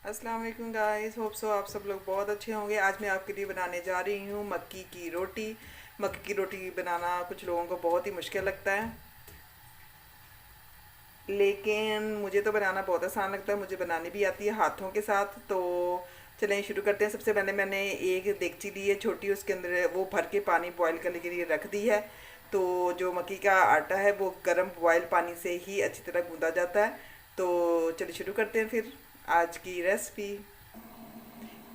अस्सलाम वालेकुम guys, hope so आप सब लोग बहुत अच्छे होंगे। आज मैं आपके लिए बनाने जा रही हूँ मक्की की रोटी। मक्की की रोटी बनाना कुछ लोगों को बहुत ही मुश्किल लगता है, लेकिन मुझे तो बनाना बहुत आसान लगता है। मुझे बनानी भी आती है हाथों के साथ। तो चलें शुरू करते हैं। सबसे पहले मैंने एक देगची ली है छोटी, उसके अंदर वो भर के पानी बॉईल करने के लिए रख दी है। तो जो मक्की का आटा है वो गर्म बॉयल पानी से ही अच्छी तरह गूंदा जाता है। तो चलिए शुरू करते हैं फिर आज की रेसिपी।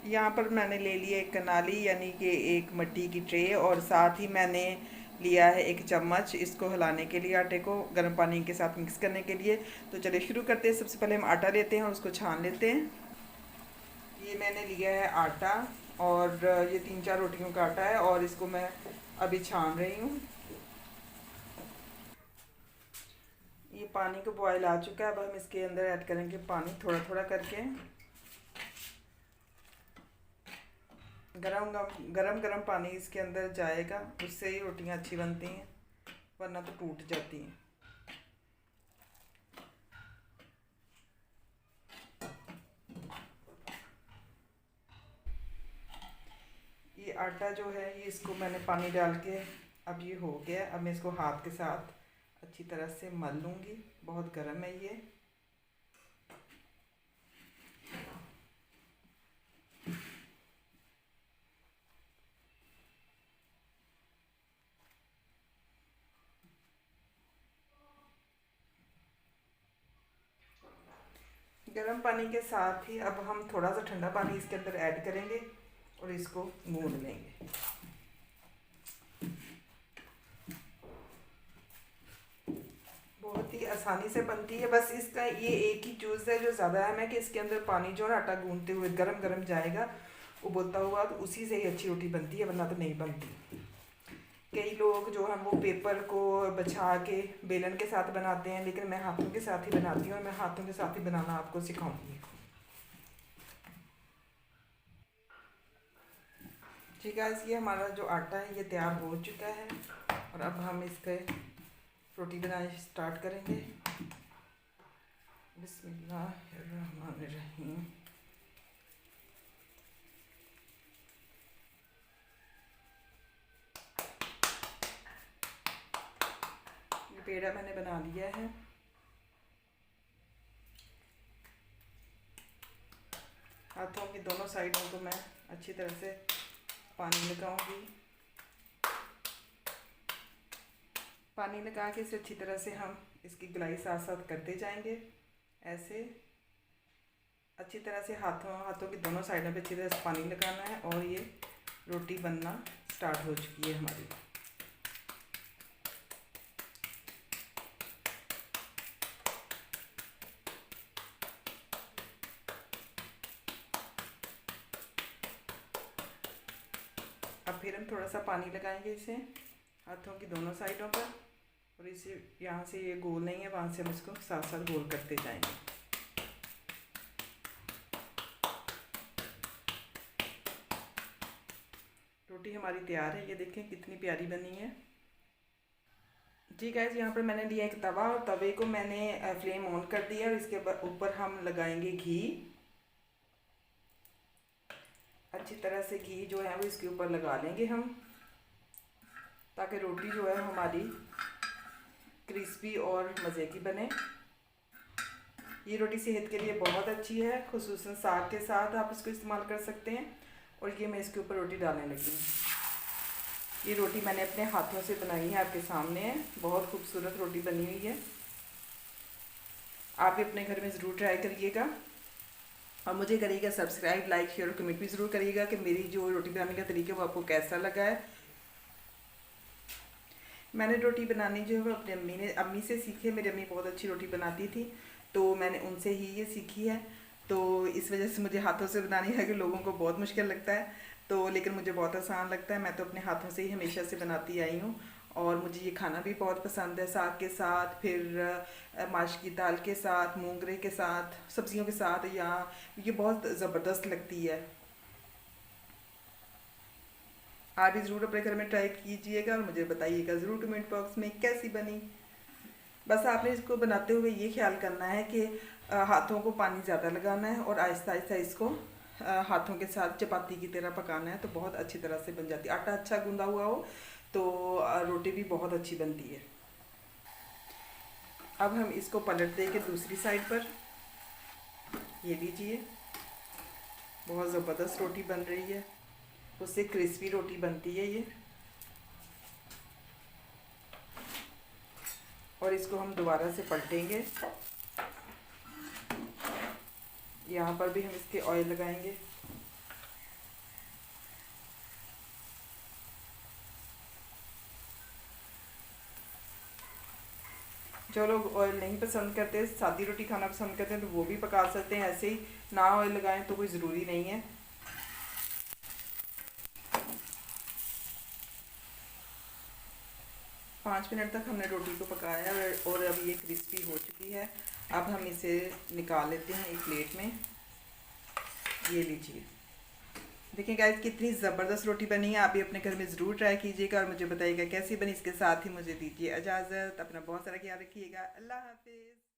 यहाँ पर मैंने ले लिया एक कनाली यानी कि एक मिट्टी की ट्रे, और साथ ही मैंने लिया है एक चम्मच इसको हिलाने के लिए, आटे को गर्म पानी के साथ मिक्स करने के लिए। तो चलिए शुरू करते हैं। सबसे पहले हम आटा लेते हैं और उसको छान लेते हैं। ये मैंने लिया है आटा, और ये 3-4 रोटियों का आटा है, और इसको मैं अभी छान रही हूँ। ये पानी को बॉयल आ चुका है। अब हम इसके अंदर ऐड करेंगे पानी थोड़ा थोड़ा करके। गरम गरम गरम गरम पानी इसके अंदर जाएगा, उससे ही रोटियां अच्छी बनती हैं, वरना तो टूट जाती हैं। ये आटा जो है ये इसको मैंने पानी डाल के, अब ये हो गया। अब मैं इसको हाथ के साथ अच्छी तरह से मल लूँगी। बहुत गर्म है गर्म पानी के साथ ही अब हम थोड़ा सा ठंडा पानी इसके अंदर ऐड करेंगे और इसको गूंद लेंगे। बहुत ही आसानी से बनती है। बस इसका ये एक ही चूज़ है जो ज़्यादा अहम है कि इसके अंदर पानी जो है आटा गूंदते हुए गरम गरम जाएगा उबलता हुआ, तो उसी से ही अच्छी रोटी बनती है, वरना तो नहीं बनती। कई लोग जो हैं वो पेपर को बछा के बेलन के साथ बनाते हैं, लेकिन मैं हाथों के साथ ही बनाती हूँ, और मैं हाथों के साथ ही बनाना आपको सिखाऊंगी। ठीक है, ये हमारा जो आटा है ये तैयार हो चुका है, और अब हम इसके रोटी बनाना स्टार्ट करेंगे। बिस्मिल्लाहिर्रहमानिर्रहीम। ये पेड़ा मैंने बना लिया है। हाथों की दोनों साइडों को मैं अच्छी तरह से पानी लगाऊंगी। पानी लगा के इसे अच्छी तरह से हम इसकी गलाई साथ साथ करते जाएंगे। ऐसे अच्छी तरह से हाथों हाथों की दोनों साइडों पे अच्छी तरह से पानी लगाना है, और ये रोटी बनना स्टार्ट हो चुकी है हमारी। अब फिर हम थोड़ा सा पानी लगाएंगे इसे हाथों की दोनों साइडों पर, और इसे यहाँ से ये गोल नहीं है, वहाँ से हम इसको साथ साथ गोल करते जाएंगे। रोटी हमारी तैयार है, ये देखें कितनी प्यारी बनी है। जी गाइस, यहाँ पर मैंने लिया एक तवा, और तवे को मैंने फ्लेम ऑन कर दिया, और इसके ऊपर हम लगाएंगे घी। अच्छी तरह से घी जो है वो इसके ऊपर लगा लेंगे हम, ताकि रोटी जो है हमारी क्रिस्पी और मज़े की बने। ये रोटी सेहत के लिए बहुत अच्छी है, खुसूसन साग के साथ आप इसको इस्तेमाल कर सकते हैं। और ये मैं इसके ऊपर रोटी डालने लगी हूँ। ये रोटी मैंने अपने हाथों से बनाई है, आपके सामने है। बहुत खूबसूरत रोटी बनी हुई है। आप भी अपने घर में ज़रूर ट्राई करिएगा, और मुझे करिएगा सब्सक्राइब, लाइक, शेयर और कमेंट भी ज़रूर करिएगा कि मेरी जो रोटी बनाने का तरीका वो आपको कैसा लगा है। मैंने रोटी बनानी जो है वो अपनी अम्मी से सीखी है। मेरी अम्मी बहुत अच्छी रोटी बनाती थी, तो मैंने उनसे ही ये सीखी है। तो इस वजह से मुझे हाथों से बनानी है कि लोगों को बहुत मुश्किल लगता है, तो लेकिन मुझे बहुत आसान लगता है। मैं तो अपने हाथों से ही हमेशा से बनाती आई हूँ, और मुझे ये खाना भी बहुत पसंद है, साग के साथ, फिर माश की दाल के साथ, मूंगरे के साथ, सब्जियों के साथ, या ये बहुत ज़बरदस्त लगती है। आप भी ज़रूर अपने घर में ट्राई कीजिएगा, और मुझे बताइएगा ज़रूर कमेंट बॉक्स में कैसी बनी। बस आपने इसको बनाते हुए ये ख्याल करना है कि हाथों को पानी ज़्यादा लगाना है और आहिस्ता आहिस्ता इसको हाथों के साथ चपाती की तरह पकाना है, तो बहुत अच्छी तरह से बन जाती है। आटा अच्छा गूंदा हुआ हो तो रोटी भी बहुत अच्छी बनती है। अब हम इसको पलट देंगे दूसरी साइड पर। ये लीजिए, बहुत ज़बरदस्त रोटी बन रही है, उससे क्रिस्पी रोटी बनती है ये। और इसको हम दोबारा से पलटेंगे। यहाँ पर भी हम इसके ऑयल लगाएंगे। जो लोग ऑयल नहीं पसंद करते, सादी रोटी खाना पसंद करते हैं, तो वो भी पका सकते हैं ऐसे ही, ना ऑयल लगाएं तो कोई ज़रूरी नहीं है। 5 मिनट तक हमने रोटी को पकाया और अब ये क्रिस्पी हो चुकी है। अब हम इसे निकाल लेते हैं एक प्लेट में। ये लीजिए, देखिए गाइस कितनी ज़बरदस्त रोटी बनी है। आप भी अपने घर में ज़रूर ट्राई कीजिएगा और मुझे बताइएगा कैसी बनी। इसके साथ ही मुझे दीजिए इजाज़त। अपना बहुत सारा ख्याल रखिएगा। अल्लाह हाफिज़।